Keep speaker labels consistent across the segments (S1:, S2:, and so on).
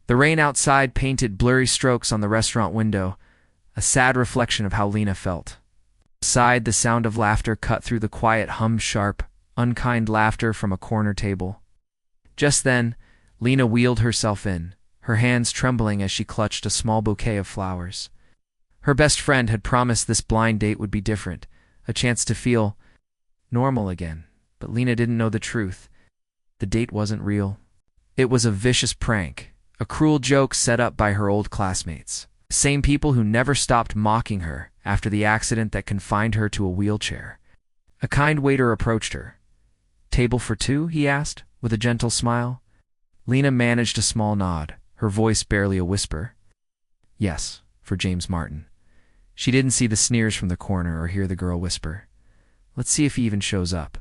S1: The rain outside painted blurry strokes on the restaurant window, a sad reflection of how Lena felt. Outside, the sound of laughter cut through the quiet hum, sharp, unkind laughter from a corner table. Just then, Lena wheeled herself in, her hands trembling as she clutched a small bouquet of flowers. Her best friend had promised this blind date would be different, a chance to feel normal again, but Lena didn't know the truth. The date wasn't real. It was a vicious prank, a cruel joke set up by her old classmates, the same people who never stopped mocking her after the accident that confined her to a wheelchair. A kind waiter approached her. "Table for two?" he asked, with a gentle smile. Lena managed a small nod, her voice barely a whisper. "Yes, for James Martin." She didn't see the sneers from the corner or hear the girl whisper, "Let's see if he even shows up."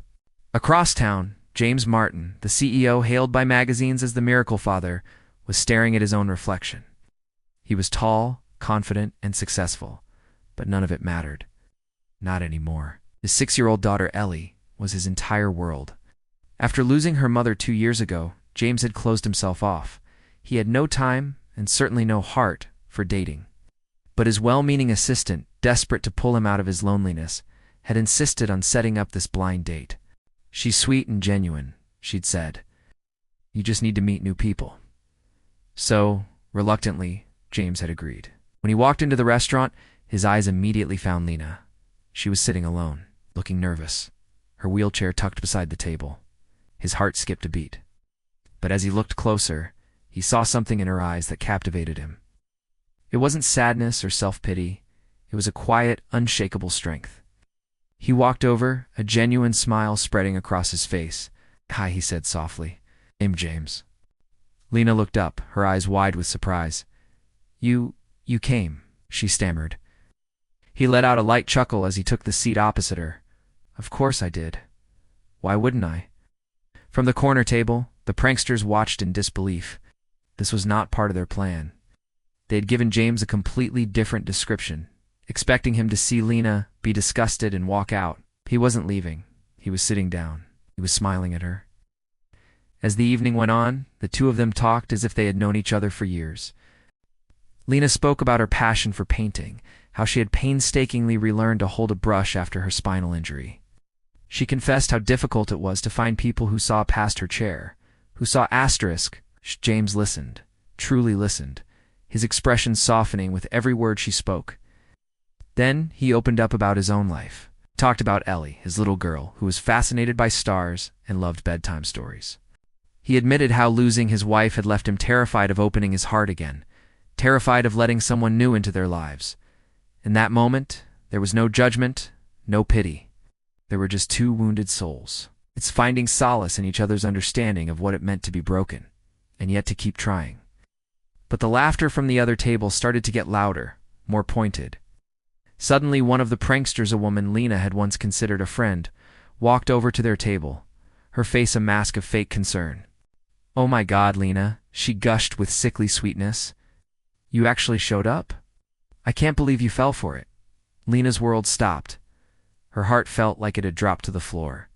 S1: Across town, James Martin, the CEO hailed by magazines as the Miracle Father, was staring at his own reflection. He was tall, confident, and successful, but none of it mattered. Not anymore. His 6-year-old daughter Ellie was his entire world. After losing her mother 2 years ago, James had closed himself off. He had no time, and certainly no heart, for dating. But his well-meaning assistant, desperate to pull him out of his loneliness, had insisted on setting up this blind date. "She's sweet and genuine," she'd said. "You just need to meet new people." So, reluctantly, James had agreed. When he walked into the restaurant, his eyes immediately found Lena. She was sitting alone, looking nervous, her wheelchair tucked beside the table. His heart skipped a beat. But as he looked closer, he saw something in her eyes that captivated him. It wasn't sadness or self-pity. It was a quiet, unshakable strength. He walked over, a genuine smile spreading across his face. "Hi," he said softly. "I'm James." Lena looked up, her eyes wide with surprise. You came," she stammered. He let out a light chuckle as he took the seat opposite her. "Of course I did. Why wouldn't I?" From the corner table, the pranksters watched in disbelief. This was not part of their plan. They had given James a completely different description, expecting him to see Lena, be disgusted, and walk out. He wasn't leaving. He was sitting down. He was smiling at her. As the evening went on, the two of them talked as if they had known each other for years. Lena spoke about her passion for painting, how she had painstakingly relearned to hold a brush after her spinal injury. She confessed how difficult it was to find people who saw past her chair, who saw asterisk. James listened, truly listened, his expression softening with every word she spoke. Then he opened up about his own life, talked about Ellie, his little girl, who was fascinated by stars and loved bedtime stories. He admitted how losing his wife had left him terrified of opening his heart again, terrified of letting someone new into their lives. In that moment, there was no judgment, no pity. There were just two wounded souls. It's finding solace in each other's understanding of what it meant to be broken, and yet to keep trying. But the laughter from the other table started to get louder, more pointed. Suddenly, one of the pranksters, a woman Lena had once considered a friend, walked over to their table, her face a mask of fake concern. "Oh my God, Lena," she gushed with sickly sweetness. "You actually showed up? I can't believe you fell for it." Lena's world stopped. Her heart felt like it had dropped to the floor.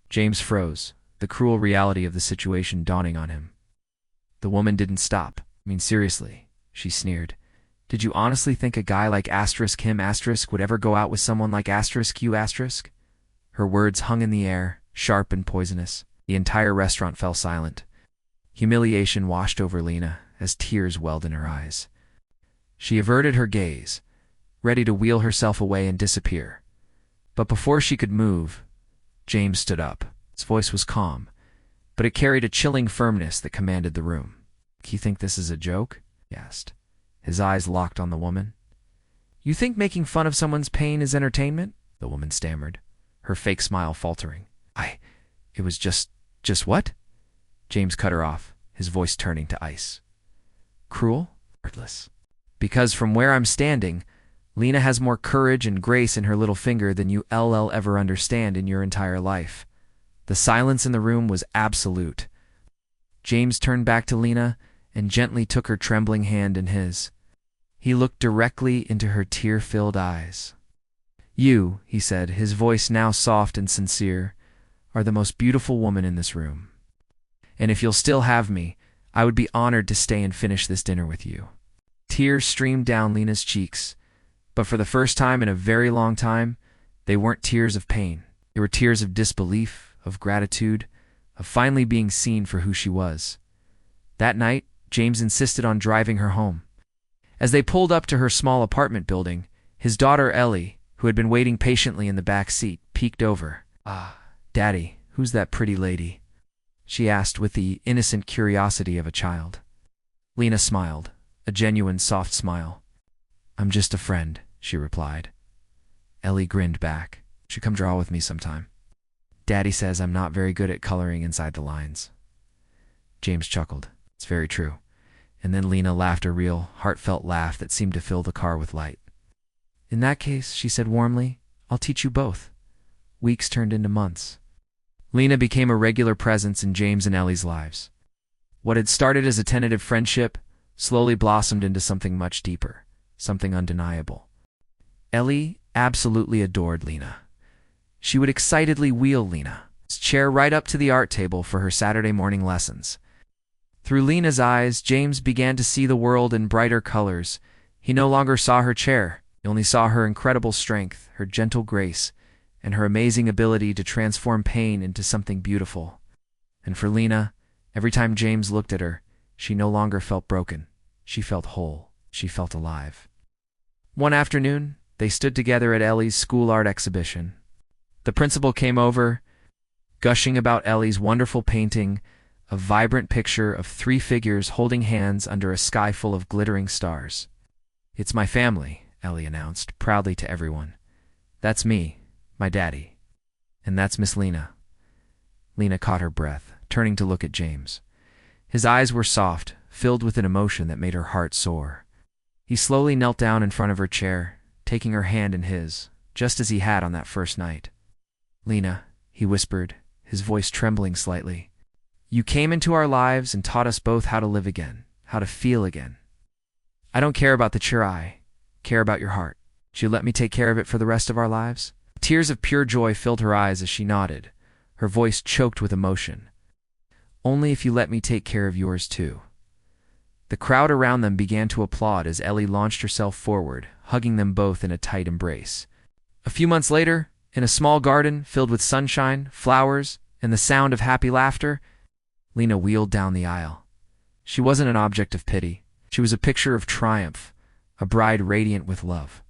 S1: James froze, the cruel reality of the situation dawning on him. The woman didn't stop. "I mean, seriously," she sneered. "Did you honestly think a guy like him would ever go out with someone like you?" Her words hung in the air, sharp and poisonous. The entire restaurant fell silent. Humiliation washed over Lena as tears welled in her eyes. She averted her gaze, ready to wheel herself away and disappear. But before she could move, James stood up. His voice was calm, but it carried a chilling firmness that commanded the room. "You think this is a joke?" he asked. His eyes locked on the woman. "You think making fun of someone's pain is entertainment?" the woman stammered, her fake smile faltering. It was just what?" James cut her off, his voice turning to ice. "Cruel? Heartless. Because from where I'm standing, Lena has more courage and grace in her little finger than you'll ever understand in your entire life." The silence in the room was absolute. James turned back to Lena and gently took her trembling hand in his. He looked directly into her tear-filled eyes. "You," he said, his voice now soft and sincere, "are the most beautiful woman in this room. And if you'll still have me, I would be honored to stay and finish this dinner with you." Tears streamed down Lena's cheeks, but for the first time in a very long time, they weren't tears of pain. They were tears of disbelief, of gratitude, of finally being seen for who she was. That night, James insisted on driving her home. As they pulled up to her small apartment building, his daughter Ellie, who had been waiting patiently in the back seat, peeked over. "Ah, Daddy, who's that pretty lady?" she asked with the innocent curiosity of a child. Lena smiled, a genuine soft smile. "I'm just a friend," she replied. Ellie grinned back. "Should come draw with me sometime. Daddy says I'm not very good at coloring inside the lines." James chuckled. "It's very true." And then Lena laughed, a real, heartfelt laugh that seemed to fill the car with light. "In that case," she said warmly, "I'll teach you both." Weeks turned into months. Lena became a regular presence in James and Ellie's lives. What had started as a tentative friendship slowly blossomed into something much deeper, something undeniable. Ellie absolutely adored Lena. She would excitedly wheel Lena's chair right up to the art table for her Saturday morning lessons. Through Lena's eyes, James began to see the world in brighter colors. He no longer saw her chair. He only saw her incredible strength, her gentle grace, and her amazing ability to transform pain into something beautiful. And for Lena, every time James looked at her, she no longer felt broken. She felt whole. She felt alive. One afternoon, they stood together at Ellie's school art exhibition. The principal came over, gushing about Ellie's wonderful painting, a vibrant picture of 3 figures holding hands under a sky full of glittering stars. "It's my family," Ellie announced, proudly to everyone. "That's me, my daddy. And that's Miss Lena." Lena caught her breath, turning to look at James. His eyes were soft, filled with an emotion that made her heart soar. He slowly knelt down in front of her chair, taking her hand in his, just as he had on that first night. "Lena," he whispered, his voice trembling slightly, "you came into our lives and taught us both how to live again, how to feel again. I don't care about the chair, I care about your heart. Would you let me take care of it for the rest of our lives?" Tears of pure joy filled her eyes as she nodded, her voice choked with emotion. "Only if you let me take care of yours too." The crowd around them began to applaud as Ellie launched herself forward, hugging them both in a tight embrace. A few months later, in a small garden filled with sunshine, flowers, and the sound of happy laughter, Lena wheeled down the aisle. She wasn't an object of pity. She was a picture of triumph, a bride radiant with love.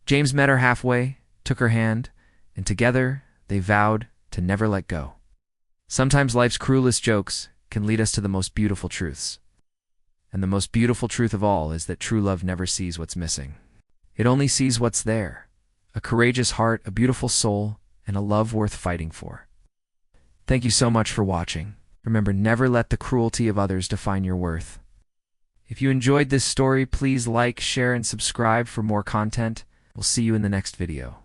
S1: James met her halfway, took her hand, and together they vowed to never let go. Sometimes life's cruelest jokes can lead us to the most beautiful truths. And the most beautiful truth of all is that true love never sees what's missing. It only sees what's there. A courageous heart, a beautiful soul, and a love worth fighting for. Thank you so much for watching. Remember, never let the cruelty of others define your worth. If you enjoyed this story, please like, share, and subscribe for more content. We'll see you in the next video.